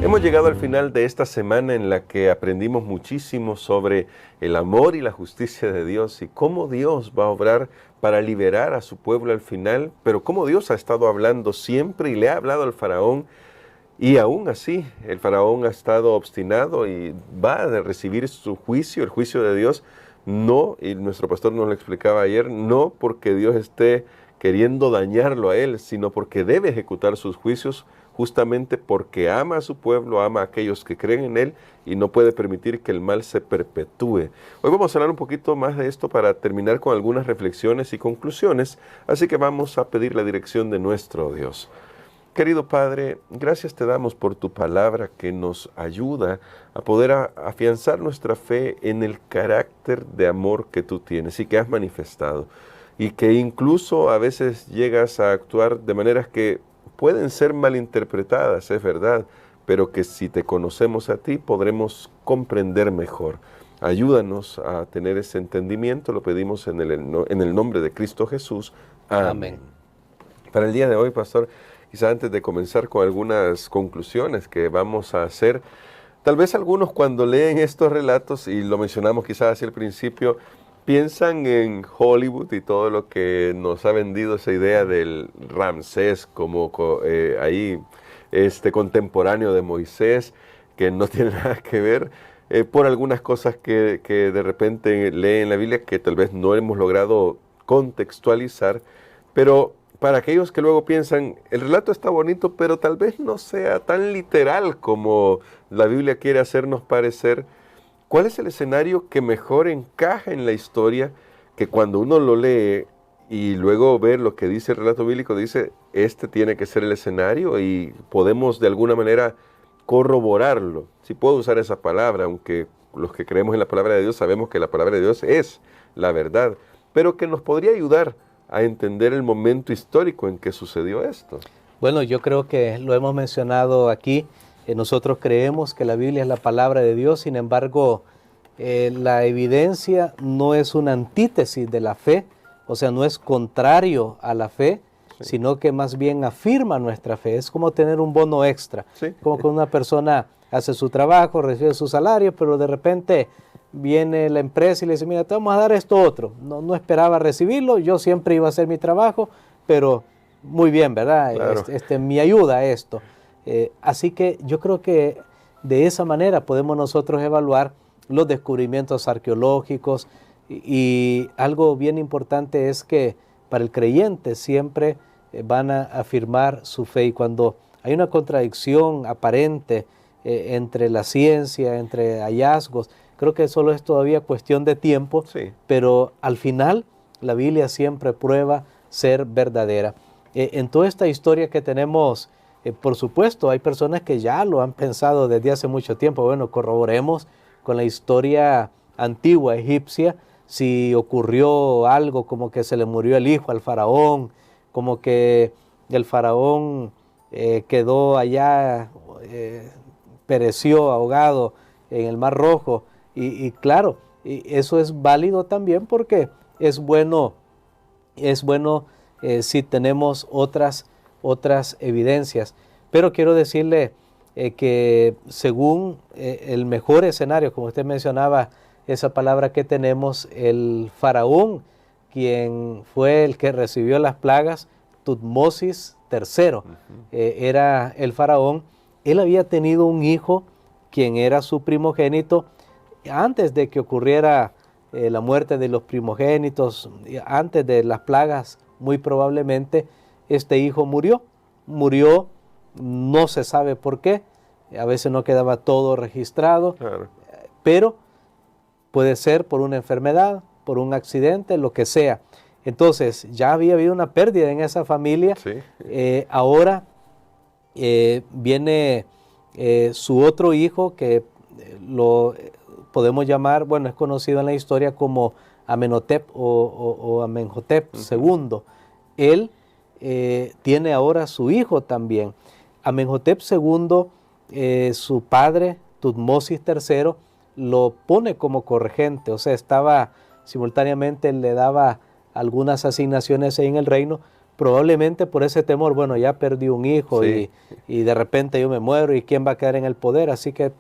Hemos llegado al final de esta semana en la que aprendimos muchísimo sobre el amor y la justicia de Dios y cómo Dios va a obrar para liberar a su pueblo al final, pero cómo Dios ha estado hablando siempre y le ha hablado al faraón, y aún así el faraón ha estado obstinado y va a recibir su juicio, el juicio de Dios, no, y nuestro pastor nos lo explicaba ayer, no porque Dios esté queriendo dañarlo a él, sino porque debe ejecutar sus juicios justamente porque ama a su pueblo, ama a aquellos que creen en él y no puede permitir que el mal se perpetúe. Hoy vamos a hablar un poquito más de esto para terminar con algunas reflexiones y conclusiones, así que vamos a pedir la dirección de nuestro Dios. Querido Padre, gracias te damos por tu palabra que nos ayuda a poder afianzar nuestra fe en el carácter de amor que tú tienes y que has manifestado, y que incluso a veces llegas a actuar de maneras que pueden ser malinterpretadas, es verdad, pero que si te conocemos a ti podremos comprender mejor. Ayúdanos a tener ese entendimiento, lo pedimos en el nombre de Cristo Jesús. Amén. Amén. Para el día de hoy, pastor, quizá antes de comenzar con algunas conclusiones que vamos a hacer, tal vez algunos cuando leen estos relatos, y lo mencionamos quizás hacia el principio, piensan en Hollywood y todo lo que nos ha vendido esa idea del Ramsés como contemporáneo de Moisés, que no tiene nada que ver, por algunas cosas que de repente leen en la Biblia que tal vez no hemos logrado contextualizar, pero para aquellos que luego piensan, el relato está bonito, pero tal vez no sea tan literal como la Biblia quiere hacernos parecer. ¿Cuál es el escenario que mejor encaja en la historia, que cuando uno lo lee y luego ver lo que dice el relato bíblico, dice, este tiene que ser el escenario y podemos de alguna manera corroborarlo? Si puedo usar esa palabra, aunque los que creemos en la palabra de Dios sabemos que la palabra de Dios es la verdad, pero que nos podría ayudar a entender el momento histórico en que sucedió esto. Bueno, yo creo que lo hemos mencionado aquí. Nosotros creemos que la Biblia es la palabra de Dios, sin embargo, la evidencia no es una antítesis de la fe, o sea, no es contrario a la fe, sí, sino que más bien afirma nuestra fe. Es como tener un bono extra, sí, como que una persona hace su trabajo, recibe su salario, pero de repente viene la empresa y le dice, mira, te vamos a dar esto otro. No esperaba recibirlo, yo siempre iba a hacer mi trabajo, pero muy bien, ¿verdad? Claro. Mi ayuda a esto. Así que yo creo que de esa manera podemos nosotros evaluar los descubrimientos arqueológicos y algo bien importante es que para el creyente siempre van a afirmar su fe, y cuando hay una contradicción aparente entre la ciencia, entre hallazgos, creo que solo es todavía cuestión de tiempo, sí, pero al final la Biblia siempre prueba ser verdadera. En toda esta historia que tenemos, por supuesto, hay personas que ya lo han pensado desde hace mucho tiempo. Bueno, corroboremos con la historia antigua egipcia si ocurrió algo como que se le murió el hijo al faraón, como que el faraón quedó allá, pereció ahogado en el Mar Rojo. Y claro, eso es válido también porque es bueno si tenemos otras evidencias. Pero quiero decirle que según el mejor escenario, como usted mencionaba, esa palabra que tenemos, el faraón, quien fue el que recibió las plagas, Tutmosis III, era el faraón. Él había tenido un hijo, quien era su primogénito, antes de que ocurriera la muerte de los primogénitos, antes de las plagas, muy probablemente este hijo murió, no se sabe por qué, a veces no quedaba todo registrado, claro, pero puede ser por una enfermedad, por un accidente, lo que sea. Entonces ya había habido una pérdida en esa familia, sí. Ahora viene su otro hijo, que lo podemos llamar, bueno, es conocido en la historia como Amenhotep o Amenhotep II. Él tiene ahora su hijo también. Amenhotep II, su padre, Tutmosis III, lo pone como corregente, o sea, estaba simultáneamente, le daba algunas asignaciones ahí en el reino, probablemente por ese temor, bueno, ya perdí un hijo Sí. y de repente yo me muero y quién va a quedar en el poder, así que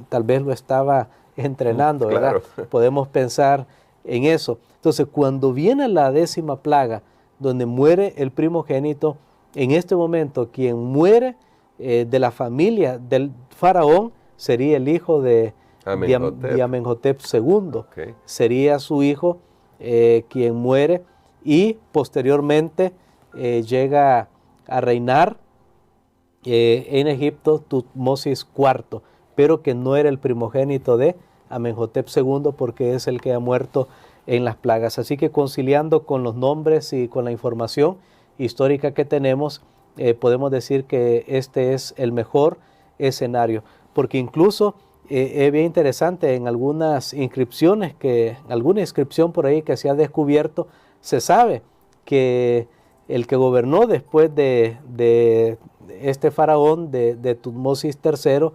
tal vez lo estaba entrenando, ¿verdad? Claro. Podemos pensar en eso. Entonces, cuando viene la 10ª plaga, donde muere el primogénito, en este momento quien muere de la familia del faraón sería el hijo de Amenhotep. Amenhotep II. Ok. Sería su hijo quien muere y posteriormente llega a reinar en Egipto Tutmosis IV, pero que no era el primogénito de Amenhotep II porque es el que ha muerto en las plagas. Así que conciliando con los nombres y con la información histórica que tenemos, podemos decir que este es el mejor escenario, porque incluso es bien interesante en algunas inscripciones, alguna inscripción por ahí que se ha descubierto, se sabe que el que gobernó después de este faraón, de Tutmosis III,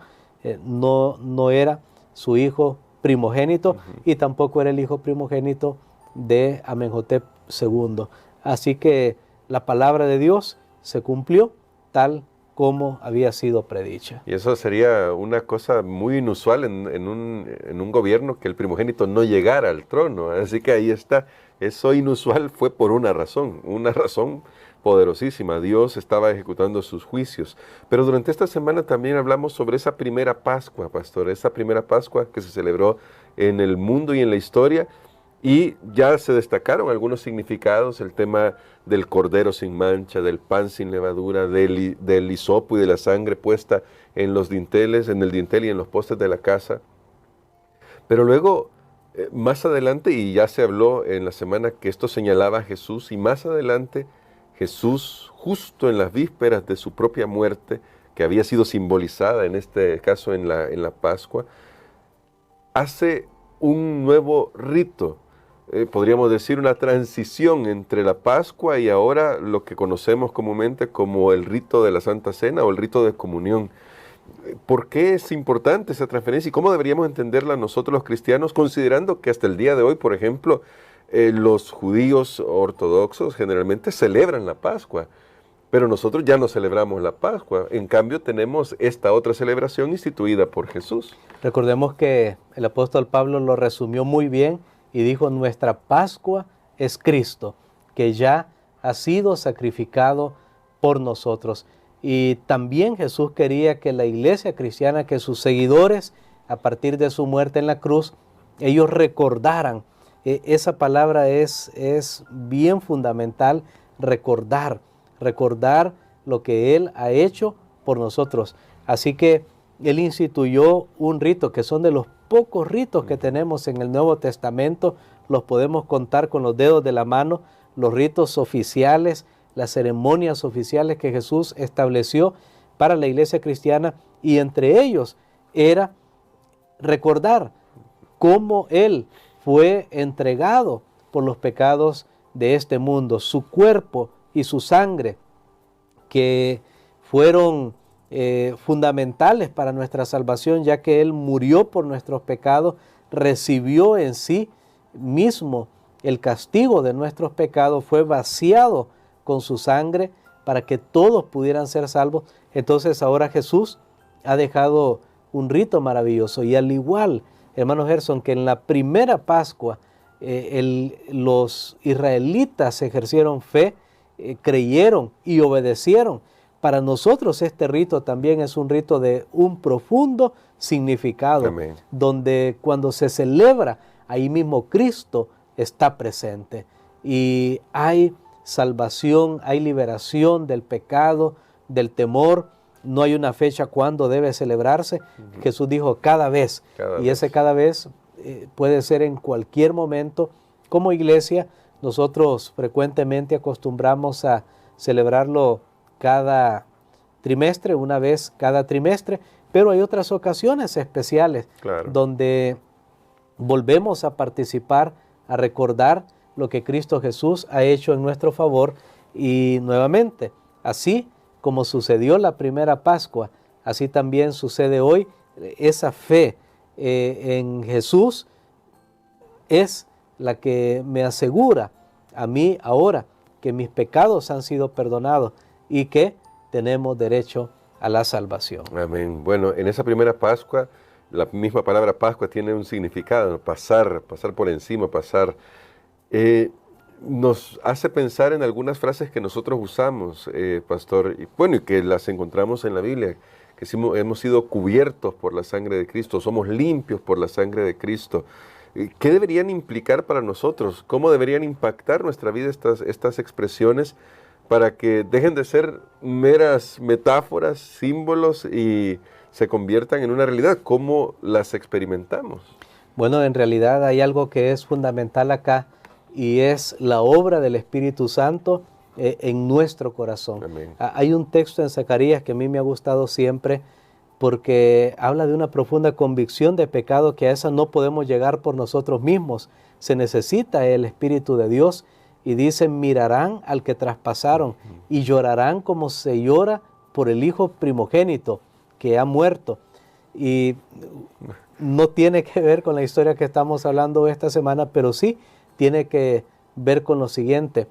no era su hijo primogénito y tampoco era el hijo primogénito de Amenhotep II. Así que la palabra de Dios se cumplió tal como había sido predicha. Y eso sería una cosa muy inusual en un gobierno, que el primogénito no llegara al trono. Así que ahí está. Eso inusual fue por una razón poderosísima. Dios estaba ejecutando sus juicios. Pero durante esta semana también hablamos sobre esa primera Pascua, pastor, esa primera Pascua que se celebró en el mundo y en la historia. Y ya se destacaron algunos significados, el tema del cordero sin mancha, del pan sin levadura, del hisopo y de la sangre puesta en los dinteles, en el dintel y en los postes de la casa. Pero luego, más adelante, y ya se habló en la semana que esto señalaba a Jesús, y más adelante Jesús, justo en las vísperas de su propia muerte, que había sido simbolizada en este caso en la Pascua, hace un nuevo rito. Podríamos decir una transición entre la Pascua y ahora lo que conocemos comúnmente como el rito de la Santa Cena o el rito de comunión. ¿Por qué es importante esa transferencia y cómo deberíamos entenderla nosotros los cristianos, considerando que hasta el día de hoy, por ejemplo, los judíos ortodoxos generalmente celebran la Pascua, pero nosotros ya no celebramos la Pascua? En cambio, tenemos esta otra celebración instituida por Jesús. Recordemos que el apóstol Pablo lo resumió muy bien y dijo: nuestra Pascua es Cristo, que ya ha sido sacrificado por nosotros. Y también Jesús quería que la iglesia cristiana, que sus seguidores, a partir de su muerte en la cruz, ellos recordaran. Esa palabra es bien fundamental, recordar lo que Él ha hecho por nosotros. Así que Él instituyó un rito, que son de los pocos ritos que tenemos en el Nuevo Testamento, los podemos contar con los dedos de la mano, los ritos oficiales, las ceremonias oficiales que Jesús estableció para la iglesia cristiana, y entre ellos era recordar cómo Él fue entregado por los pecados de este mundo, su cuerpo y su sangre, que fueron fundamentales para nuestra salvación, ya que Él murió por nuestros pecados, recibió en sí mismo el castigo de nuestros pecados, fue vaciado con su sangre para que todos pudieran ser salvos. Entonces ahora Jesús ha dejado un rito maravilloso, y al igual, hermano Gerson, que en la primera Pascua los israelitas ejercieron fe, creyeron y obedecieron. Para nosotros este rito también es un rito de un profundo significado. Amén. Donde cuando se celebra, ahí mismo Cristo está presente y hay salvación, hay liberación del pecado, del temor. No hay una fecha cuando debe celebrarse. Jesús dijo cada vez. Ese cada vez puede ser en cualquier momento. Como iglesia, nosotros frecuentemente acostumbramos a celebrarlo cada trimestre, una vez cada trimestre, pero hay otras ocasiones especiales donde volvemos a participar, a recordar lo que Cristo Jesús ha hecho en nuestro favor. Y nuevamente, así como sucedió la primera Pascua, así también sucede hoy. Esa fe en Jesús es la que me asegura a mí ahora que mis pecados han sido perdonados y que tenemos derecho a la salvación. Amén. Bueno, en esa primera Pascua, la misma palabra Pascua tiene un significado, ¿no? Pasar por encima, pasar. Nos hace pensar en algunas frases que nosotros usamos, pastor, y bueno, y que las encontramos en la Biblia, que hemos sido cubiertos por la sangre de Cristo, somos limpios por la sangre de Cristo. ¿Qué deberían implicar para nosotros? ¿Cómo deberían impactar nuestra vida estas expresiones para que dejen de ser meras metáforas, símbolos y se conviertan en una realidad? ¿Cómo las experimentamos? Bueno, en realidad hay algo que es fundamental acá y es la obra del Espíritu Santo en nuestro corazón. Amén. Hay un texto en Zacarías que a mí me ha gustado siempre porque habla de una profunda convicción de pecado que a esa no podemos llegar por nosotros mismos. Se necesita el Espíritu de Dios y dice, mirarán al que traspasaron y llorarán como se llora por el hijo primogénito que ha muerto. Y no tiene que ver con la historia que estamos hablando esta semana, pero sí tiene que ver con lo siguiente.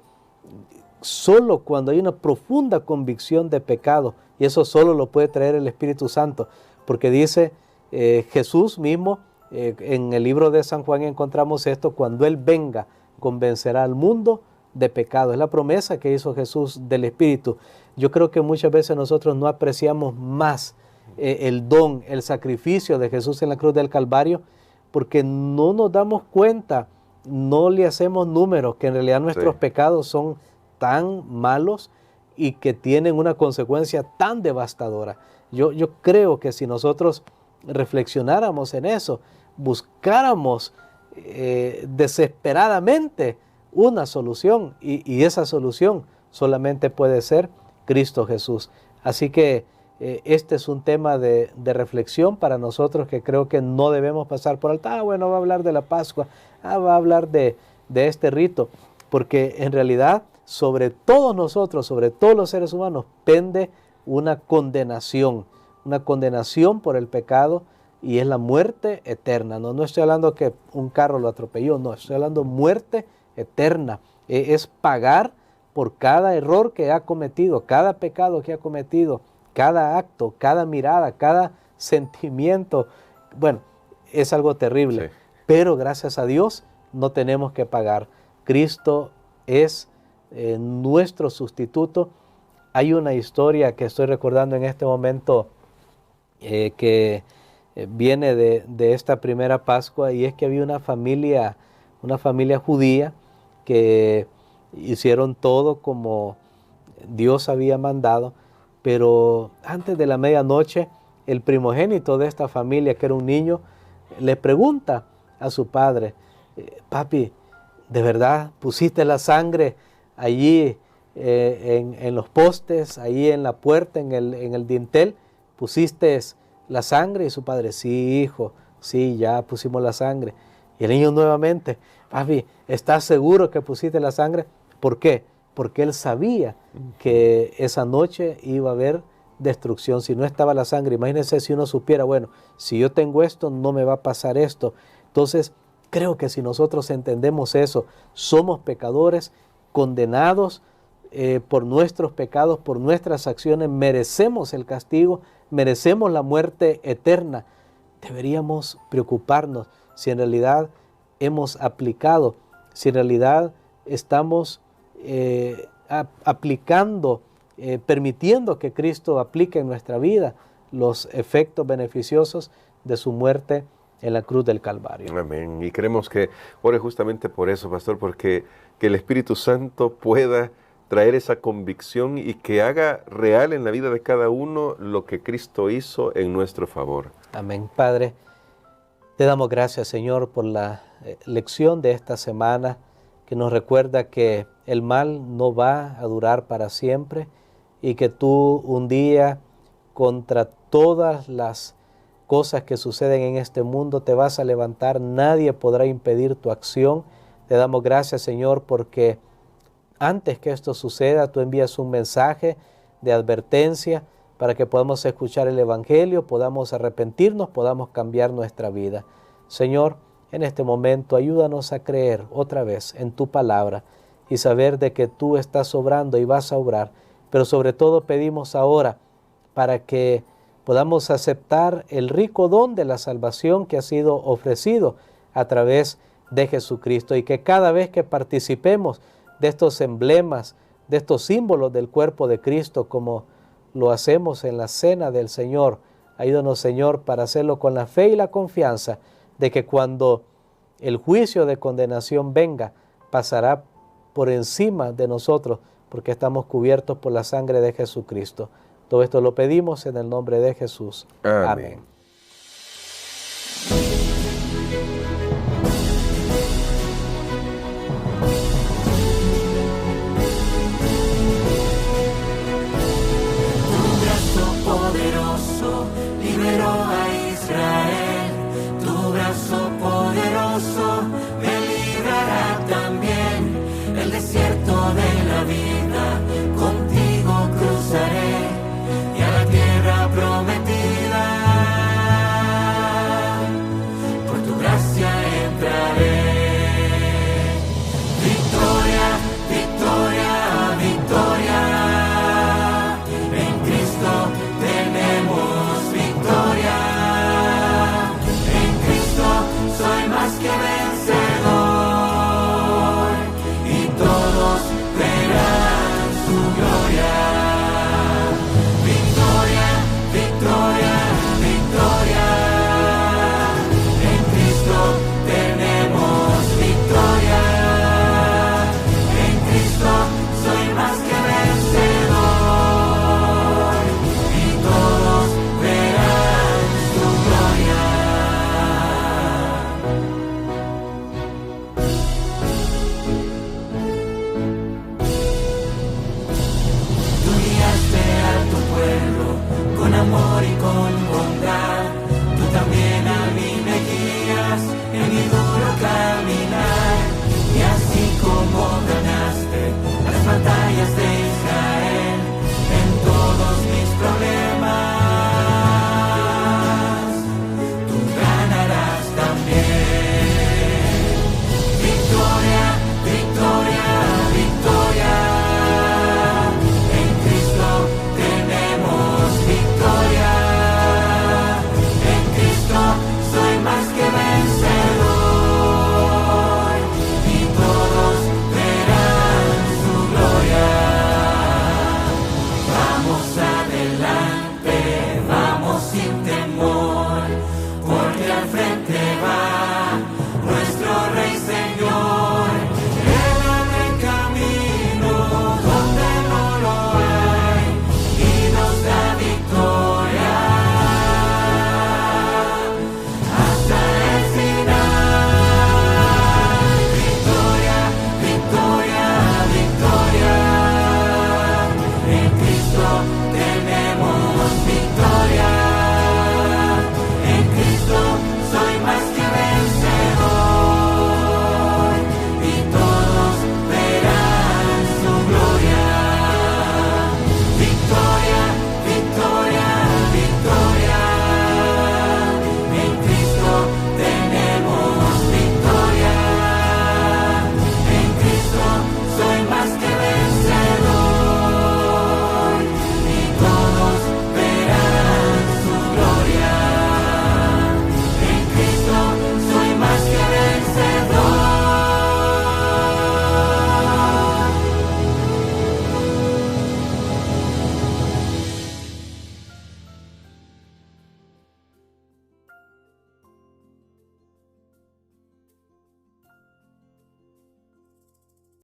Solo cuando hay una profunda convicción de pecado, y eso solo lo puede traer el Espíritu Santo, porque dice Jesús mismo, en el libro de San Juan encontramos esto, cuando Él venga, convencerá al mundo de pecado. Es la promesa que hizo Jesús del Espíritu. Yo creo que muchas veces nosotros no apreciamos más el don, el sacrificio de Jesús en la cruz del Calvario, porque no nos damos cuenta, no le hacemos números, que en realidad nuestros pecados son tan malos y que tienen una consecuencia tan devastadora. Yo creo que si nosotros reflexionáramos en eso, buscáramos desesperadamente una solución, y esa solución solamente puede ser Cristo Jesús. Así que este es un tema de reflexión para nosotros que creo que no debemos pasar por alto. Bueno, va a hablar de la Pascua, va a hablar de este rito, porque en realidad sobre todos nosotros, sobre todos los seres humanos, pende una condenación por el pecado, y es la muerte eterna. No estoy hablando que un carro lo atropelló, no, estoy hablando muerte eterna. Es pagar por cada error que ha cometido, cada pecado que ha cometido, cada acto, cada mirada, cada sentimiento. Bueno, es algo terrible, pero gracias a Dios no tenemos que pagar. Cristo es nuestro sustituto. Hay una historia que estoy recordando en este momento que viene de esta primera Pascua, y es que había una familia judía que hicieron todo como Dios había mandado, pero antes de la medianoche el primogénito de esta familia, que era un niño, le pregunta a su padre, papi, ¿de verdad pusiste la sangre allí en los postes, allí en la puerta, en el dintel? ¿Pusiste la sangre? Y su padre, sí, hijo, sí, ya pusimos la sangre. Y el niño nuevamente, papi, ¿estás seguro que pusiste la sangre? ¿Por qué? Porque él sabía que esa noche iba a haber destrucción. Si no estaba la sangre, imagínense si uno supiera, bueno, si yo tengo esto, no me va a pasar esto. Entonces, creo que si nosotros entendemos eso, somos pecadores, condenados por nuestros pecados, por nuestras acciones, merecemos el castigo, merecemos la muerte eterna. Deberíamos preocuparnos si en realidad hemos aplicado, si en realidad estamos aplicando, permitiendo que Cristo aplique en nuestra vida los efectos beneficiosos de su muerte en la cruz del Calvario. Amén. Y queremos que ore justamente por eso, pastor, porque que el Espíritu Santo pueda traer esa convicción y que haga real en la vida de cada uno lo que Cristo hizo en nuestro favor. Amén. Padre, te damos gracias, Señor, por la lección de esta semana, que nos recuerda que el mal no va a durar para siempre y que tú un día, contra todas las cosas que suceden en este mundo, te vas a levantar. Nadie podrá impedir tu acción. Te damos gracias, Señor, porque antes que esto suceda, tú envías un mensaje de advertencia para que podamos escuchar el Evangelio, podamos arrepentirnos, podamos cambiar nuestra vida. Señor, en este momento ayúdanos a creer otra vez en tu palabra y saber de que tú estás obrando y vas a obrar. Pero sobre todo pedimos ahora para que podamos aceptar el rico don de la salvación que ha sido ofrecido a través de Jesucristo, y que cada vez que participemos de estos emblemas, de estos símbolos del cuerpo de Cristo, como lo hacemos en la cena del Señor, ayúdanos, Señor, para hacerlo con la fe y la confianza de que cuando el juicio de condenación venga, pasará por encima de nosotros, porque estamos cubiertos por la sangre de Jesucristo. Todo esto lo pedimos en el nombre de Jesús. Amén. Tu brazo poderoso liberó a Israel. Tu brazo poderoso me librará también. El desierto de la vida contigo cruzaré, y a la tierra prometida por tu gracia entraré. Victoria, victoria, victoria, en Cristo tenemos victoria. En Cristo soy más que vencedor, y todos verán su gloria. Victoria, victoria, victoria, en Cristo tenemos victoria. En Cristo soy más que vencedor, y todos verán su gloria. Tú guiaste a tu pueblo con amor y con bondad. Tú también a mí me guías en mi duro caminar. Y así como ganaste las batallas de